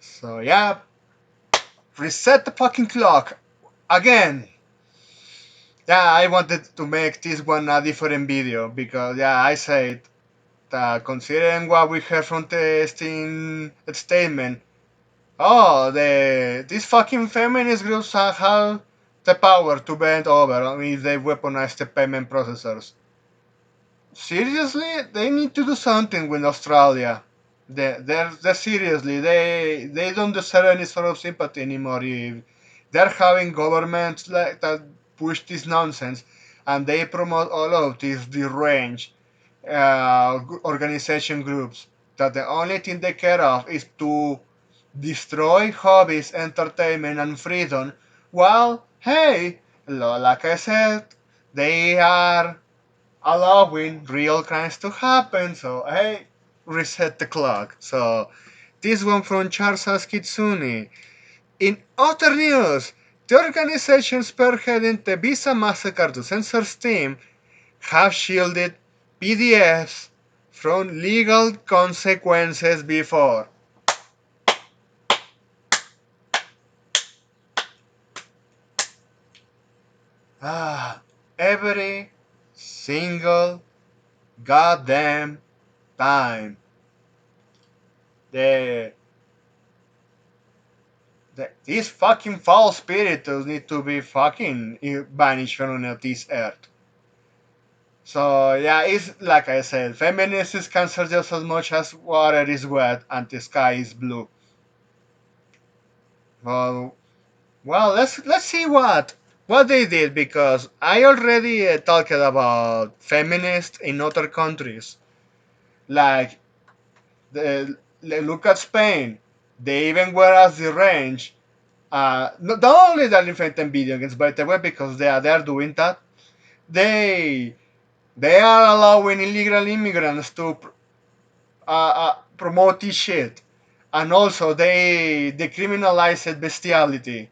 So yeah, reset the fucking clock again. Yeah, I wanted to make this one a different video because yeah, I said that considering what we heard from the statement, oh, these fucking feminist groups have the power to bend over if they weaponize the payment processors. Seriously, they need to do something with Australia. They're seriously, they don't deserve any sort of sympathy anymore. If they're having governments like that push this nonsense, and they promote all of these deranged organization groups that the only thing they care of is to destroy hobbies, entertainment, and freedom. Well, hey, like I said, they are allowing real crimes to happen. So hey, reset the clock. So this one from Charles Kitsune. In other news, the organization spearheading the Visa Massacre to Censors team have shielded PDFs from legal consequences before. Ah, every single goddamn time. The these fucking foul spirits need to be fucking banished from this earth. So yeah, it's like I said, feminists is cancer just as much as water is wet and the sky is blue. Well, well, let's see what they did because I already talked about feminists in other countries. Like look at Spain. They even were as the range. Not only that inventing video games, by the way, because they are doing that, they they are allowing illegal immigrants to promote this shit, and also they decriminalized bestiality.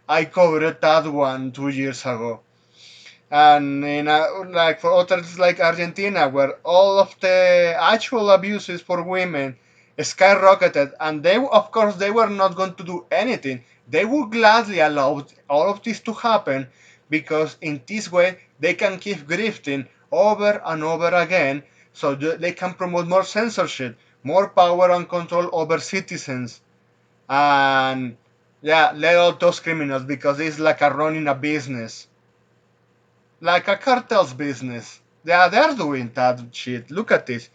I covered that one 2 years ago, and like for others like Argentina, where all of the actual abuses for women skyrocketed, and they of course they were not going to do anything. They would gladly allow all of this to happen because in this way they can keep grifting over and over again, so they can promote more censorship, more power and control over citizens, and yeah, let all those criminals because it's like a running a business like a cartel's business. They're doing that shit. Look at this.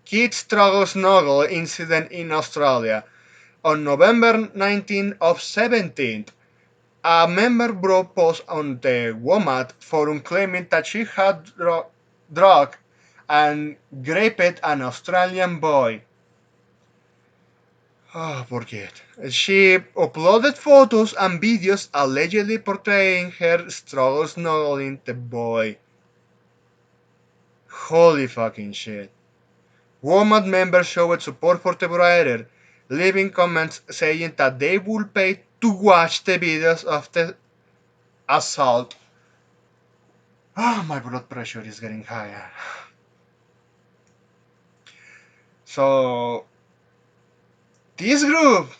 Kid struggle snuggle incident in Australia. On November 19th of 17th, a member brought post on the WOMAD forum claiming that she had drugged and raped an Australian boy. Oh, forget. She uploaded photos and videos allegedly portraying her struggle snuggling the boy. Holy fucking shit. Walmart members showed support for the writer, leaving comments saying that they would pay to watch the videos of the assault. Ah, my blood pressure is getting higher. So, this group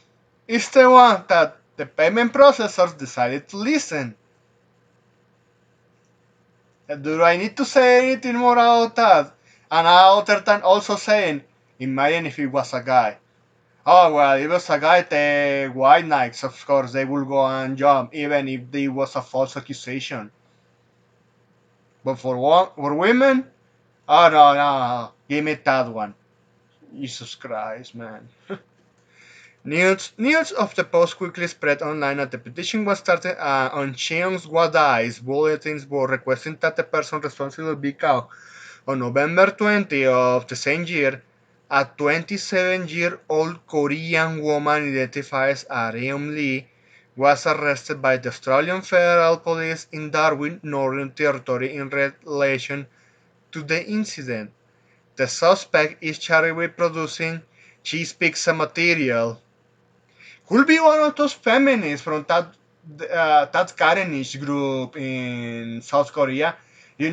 is the one that the payment processors decided to listen. Do I need to say anything more about that? And other than also saying, imagine if it was a guy. Oh well, it was a guy. The white knights, of course, they will go and jump, even if it was a false accusation. But for women, oh no, no, give me that one. Jesus Christ, man. News of the post quickly spread online and the petition was started on Cheong's Wadai's bulletin board requesting that the person responsible be caught. On November 20 of the same year, a 27-year-old Korean woman identified as Areum Lee was arrested by the Australian Federal Police in Darwin, Northern Territory in relation to the incident. The suspect is charged with producing cheese pizza material. Could be one of those feminists from that karenist group in South Korea. We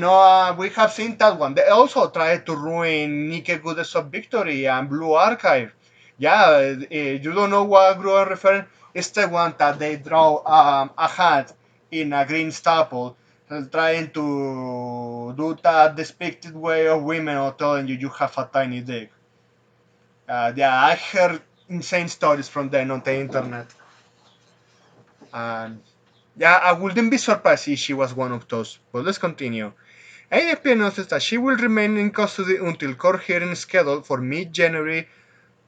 have seen that one. They also tried to ruin Nikke Goddess of Victory and Blue Archive. Yeah, you don't know what group I'm referring. It's the one that they draw a hat in a green staple, trying to do that depicted way of women or telling you you have a tiny dick. Yeah, I heard insane stories from them on the internet, and yeah, I wouldn't be surprised if she was one of those. But let's continue. AFP announces that she will remain in custody until court hearing scheduled for mid-January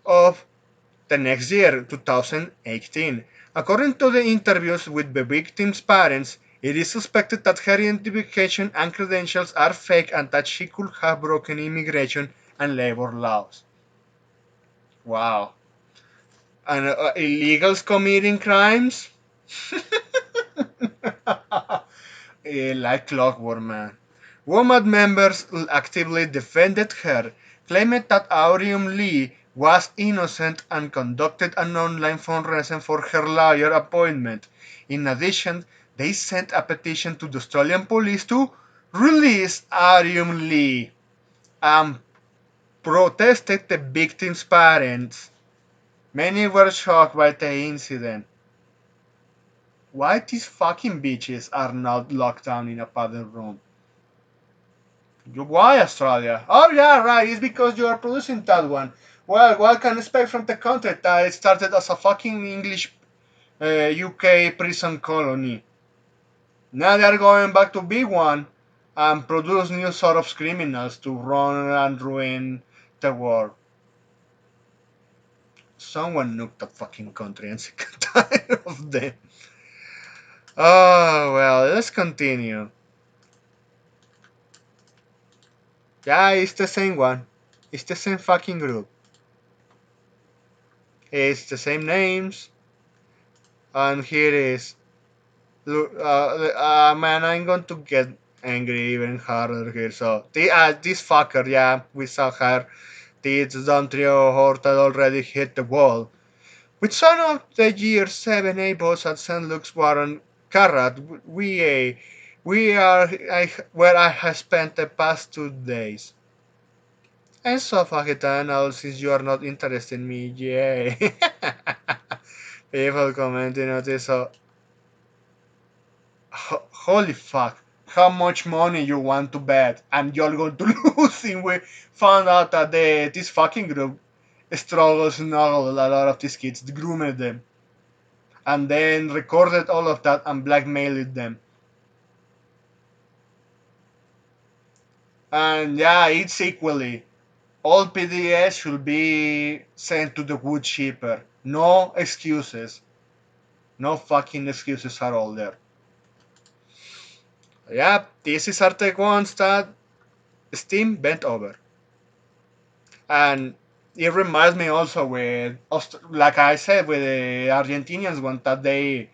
of the next year, 2018. According to the interviews with the victim's parents, it is suspected that her identification and credentials are fake and that she could have broken immigration and labor laws. Wow. And illegals committing crimes? Like clockwork, man. WOMAD members actively defended her, claiming that Aurium Lee was innocent and conducted an online fundraising for her lawyer appointment. In addition, they sent a petition to the Australian police to release Aurium Lee and protested the victim's parents. Many were shocked by the incident. Why these fucking bitches are not locked down in a padded room? Why Australia? Oh yeah, right. It's because you are producing that one. Well, what can I expect from the country that it started as a fucking English UK prison colony? Now they are going back to big one and produce new sort of criminals to run and ruin the world. Someone nuke the fucking country and sick and tired of them. Oh well, let's continue. Yeah, it's the same one. It's the same fucking group. It's the same names. And here is. Look, man, I'm going to get angry even harder here. So, this fucker, yeah, we saw her. This Dontrio Hort had already hit the wall. With some of the year 7 boats at St. Luke's Warren Carrat, we are where I have spent the past 2 days. And so fucking now since you are not interested in me, yay. People commenting on this, so holy fuck, how much money you want to bet and you're going to lose. And we found out that this fucking group struggles snuggle a lot of these kids, groomed them, and then recorded all of that and blackmailed them. And yeah, it's equally. All PDS should be sent to the wood chipper. No excuses. No fucking excuses at all there. Yeah, this is are the ones that Steam bent over. And it reminds me also with, like I said, with the Argentinians one that they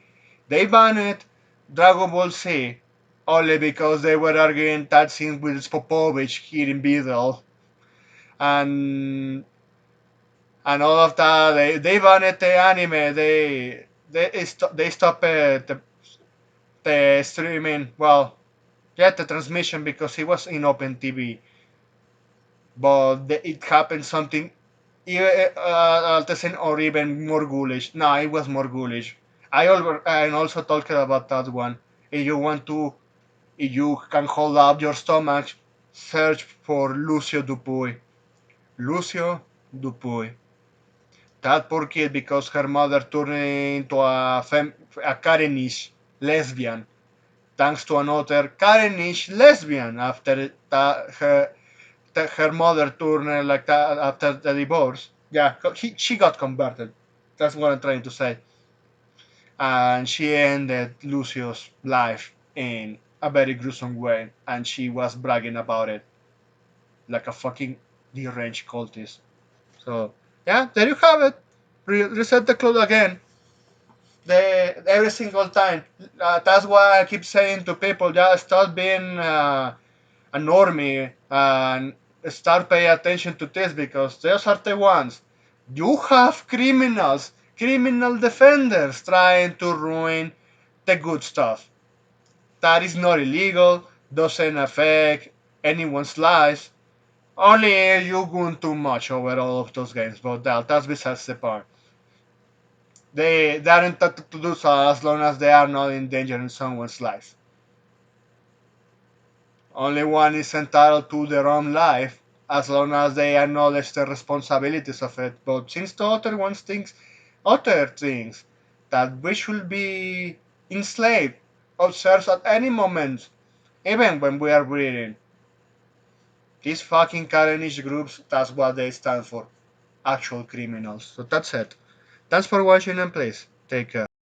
banned Dragon Ball Z only because they were arguing that scene with Popovich here in Beetle and all of that. They banned the anime. They stopped the streaming. Well, yeah, the transmission because it was in Open TV. But it happened something the same or even more ghoulish. No, it was more ghoulish. I also talked about that one. If you want to, if you can hold up your stomach, search for Lucio Dupuy. Lucio Dupuy. That poor kid because her mother turned into a karenist lesbian, thanks to another karenist lesbian after her mother turned like that after the divorce. Yeah, she got converted. That's what I'm trying to say. And she ended Lucio's life in a very gruesome way, and she was bragging about it like a fucking deranged cultist. So yeah, there you have it. Reset the clock again. Every single time. That's why I keep saying to people, just start being a normie and start paying attention to this because those are the ones. You have criminals, criminal defenders trying to ruin the good stuff. That is not illegal, doesn't affect anyone's lives. Only you won too much over all of those games, but that's besides the part. They are entitled to do so as long as they are not endangering someone's life. Only one is entitled to their own life as long as they acknowledge the responsibilities of it. But since the other ones thinks other things that we should be enslaved, observed at any moment, even when we are breathing. These fucking karenist groups, that's what they stand for. Actual criminals. So that's it. Thanks for watching and please take care.